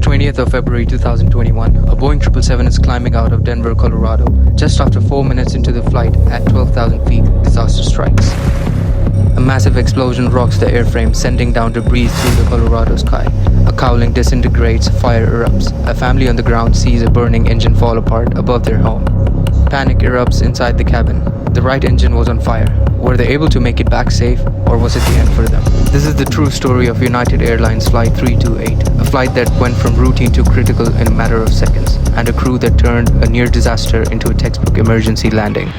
20th of February 2021, a Boeing 777 is climbing out of Denver, Colorado. Just after 4 minutes into the flight at 12,000 feet, disaster strikes. A massive explosion rocks the airframe, sending down debris through the Colorado sky. A cowling disintegrates, fire erupts. A family on the ground sees a burning engine fall apart above their home. Panic erupts inside the cabin. The right engine was on fire. Were they able to make it back safe, or was it the end for them? This is the true story of United Airlines Flight 328, a flight that went from routine to critical in a matter of seconds, and a crew that turned a near disaster into a textbook emergency landing.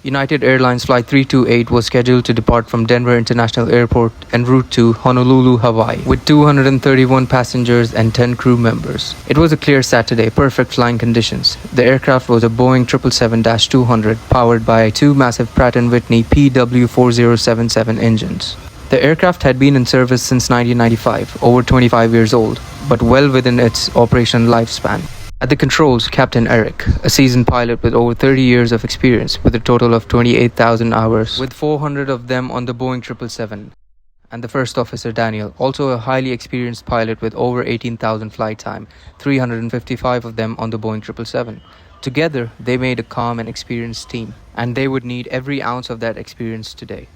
United Airlines Flight 328 was scheduled to depart from Denver International Airport en route to Honolulu, Hawaii, with 231 passengers and 10 crew members. It was a clear Saturday, perfect flying conditions. The aircraft was a Boeing 777-200 powered by two massive Pratt Whitney PW4077 engines. The aircraft had been in service since 1995, over 25 years old, but well within its operational lifespan. At the controls, Captain Eric, a seasoned pilot with over 30 years of experience with a total of 28,000 hours, with 400 of them on the Boeing 777. And the first officer, Daniel, also a highly experienced pilot with over 18,000 flight time, 355 of them on the Boeing 777. Together, they made a calm and experienced team, and they would need every ounce of that experience today.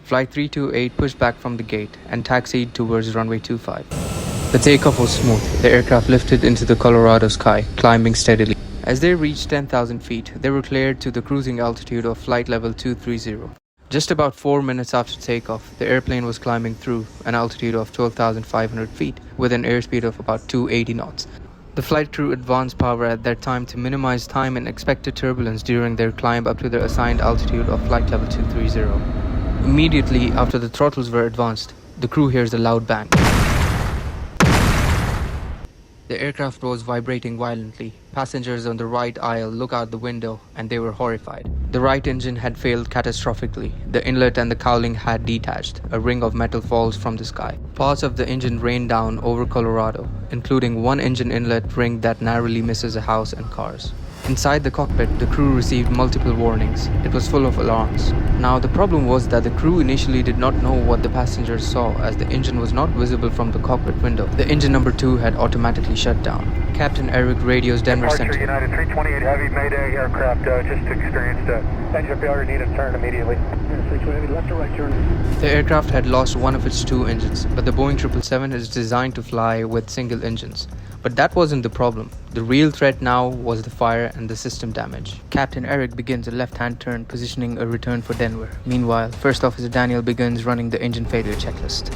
Flight 328 pushed back from the gate and taxied towards runway 25. The takeoff was smooth. The aircraft lifted into the Colorado sky, climbing steadily. As they reached 10,000 feet, they were cleared to the cruising altitude of flight level 230. Just about 4 minutes after takeoff, the airplane was climbing through an altitude of 12,500 feet with an airspeed of about 280 knots. The flight crew advanced power at that time to minimize time and expected turbulence during their climb up to their assigned altitude of flight level 230. Immediately after the throttles were advanced, the crew hears a loud bang. The aircraft was vibrating violently. Passengers on the right aisle look out the window and they were horrified. The right engine had failed catastrophically. The inlet and the cowling had detached. A ring of metal falls from the sky. Parts of the engine rain down over Colorado, including one engine inlet ring that narrowly misses a house and cars. Inside the cockpit, the crew received multiple warnings. It was full of alarms. Now, the problem was that the crew initially did not know what the passengers saw, as the engine was not visible from the cockpit window. The engine number 2 had automatically shut down. Captain Eric radios Denver Center. United 328 Heavy, Mayday, aircraft just experienced engine failure, need a turn immediately. 328 Heavy, left or right turn? The aircraft had lost one of its two engines, but the Boeing 777 is designed to fly with single engines. But that wasn't the problem. The real threat now was the fire and the system damage. Captain Eric begins a left-hand turn, positioning a return for Denver. Meanwhile, First Officer Daniel begins running the engine failure checklist.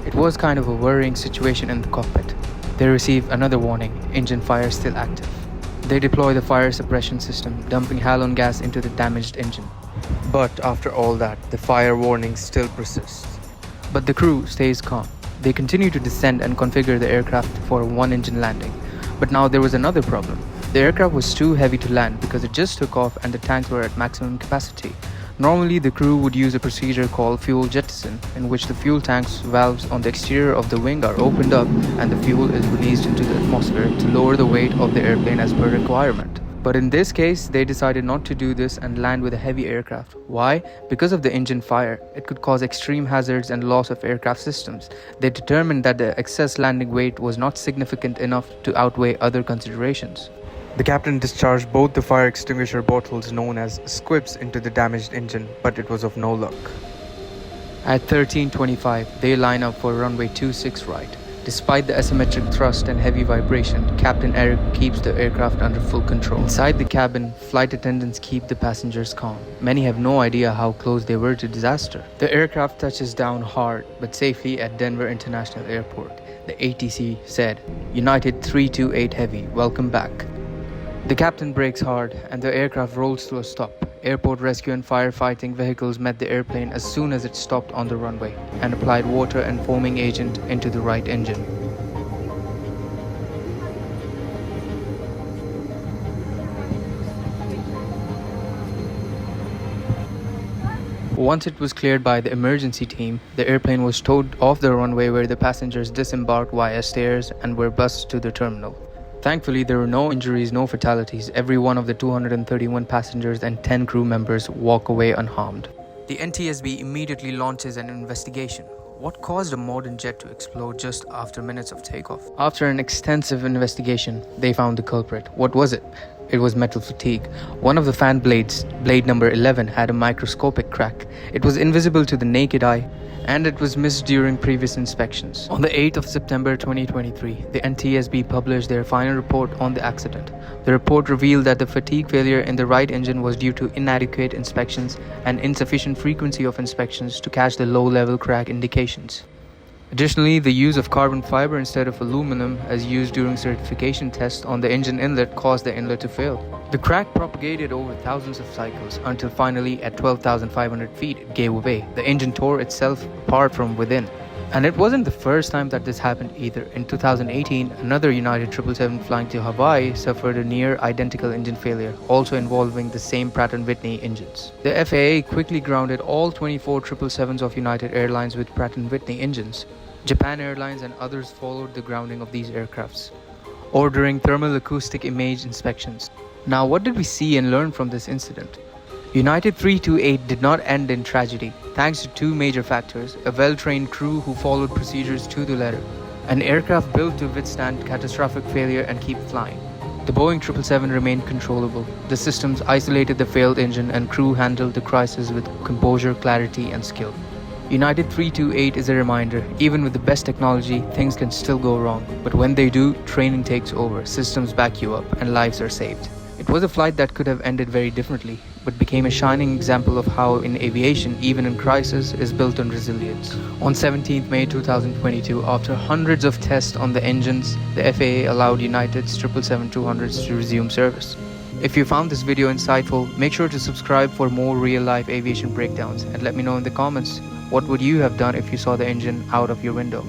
It was kind of a worrying situation in the cockpit. They receive another warning, engine fire still active. They deploy the fire suppression system, dumping halon gas into the damaged engine. But after all that, the fire warning still persists. But the crew stays calm. They continue to descend and configure the aircraft for a one-engine landing. But now there was another problem. The aircraft was too heavy to land because it just took off and the tanks were at maximum capacity. Normally, the crew would use a procedure called fuel jettison, in which the fuel tank's valves on the exterior of the wing are opened up and the fuel is released into the atmosphere to lower the weight of the airplane as per requirement. But in this case, they decided not to do this and land with a heavy aircraft. Why? Because of the engine fire. It could cause extreme hazards and loss of aircraft systems. They determined that the excess landing weight was not significant enough to outweigh other considerations. The captain discharged both the fire extinguisher bottles known as squibs into the damaged engine, but it was of no luck. At 13:25, they line up for runway 26 right. Despite the asymmetric thrust and heavy vibration, Captain Eric keeps the aircraft under full control. Inside the cabin, flight attendants keep the passengers calm. Many have no idea how close they were to disaster. The aircraft touches down hard but safely at Denver International Airport. The ATC said, "United 328 Heavy, welcome back." The captain brakes hard and the aircraft rolls to a stop. Airport rescue and firefighting vehicles met the airplane as soon as it stopped on the runway and applied water and foaming agent into the right engine. Once it was cleared by the emergency team, the airplane was towed off the runway where the passengers disembarked via stairs and were bused to the terminal. Thankfully, there were no injuries, no fatalities. Every one of the 231 passengers and 10 crew members walk away unharmed. The NTSB immediately launches an investigation. What caused a modern jet to explode just after minutes of takeoff? After an extensive investigation, they found the culprit. What was it? It was metal fatigue. One of the fan blades, blade number 11, had a microscopic crack. It was invisible to the naked eye, and it was missed during previous inspections. On the 8th of September 2023, the NTSB published their final report on the accident. The report revealed that the fatigue failure in the right engine was due to inadequate inspections and insufficient frequency of inspections to catch the low-level crack indications. Additionally, the use of carbon fiber instead of aluminum as used during certification tests on the engine inlet caused the inlet to fail. The crack propagated over thousands of cycles until finally at 12,500 feet it gave way. The engine tore itself apart from within. And it wasn't the first time that this happened either. In 2018, another United 777 flying to Hawaii suffered a near identical engine failure, also involving the same Pratt Whitney engines. The FAA quickly grounded all 24 777s of United Airlines with Pratt Whitney engines. Japan Airlines and others followed the grounding of these aircrafts, ordering thermal acoustic image inspections. Now, what did we see and learn from this incident? United 328 did not end in tragedy, thanks to two major factors: a well-trained crew who followed procedures to the letter, an aircraft built to withstand catastrophic failure and keep flying. The Boeing 777 remained controllable. The systems isolated the failed engine and crew handled the crisis with composure, clarity, and skill. United 328 is a reminder, even with the best technology, things can still go wrong. But when they do, training takes over, systems back you up, and lives are saved. It was a flight that could have ended very differently, but became a shining example of how in aviation, even in crisis, is built on resilience. On 17th May 2022, after hundreds of tests on the engines, the FAA allowed United's 777-200s to resume service. If you found this video insightful, make sure to subscribe for more real-life aviation breakdowns, and let me know in the comments, what would you have done if you saw the engine out of your window?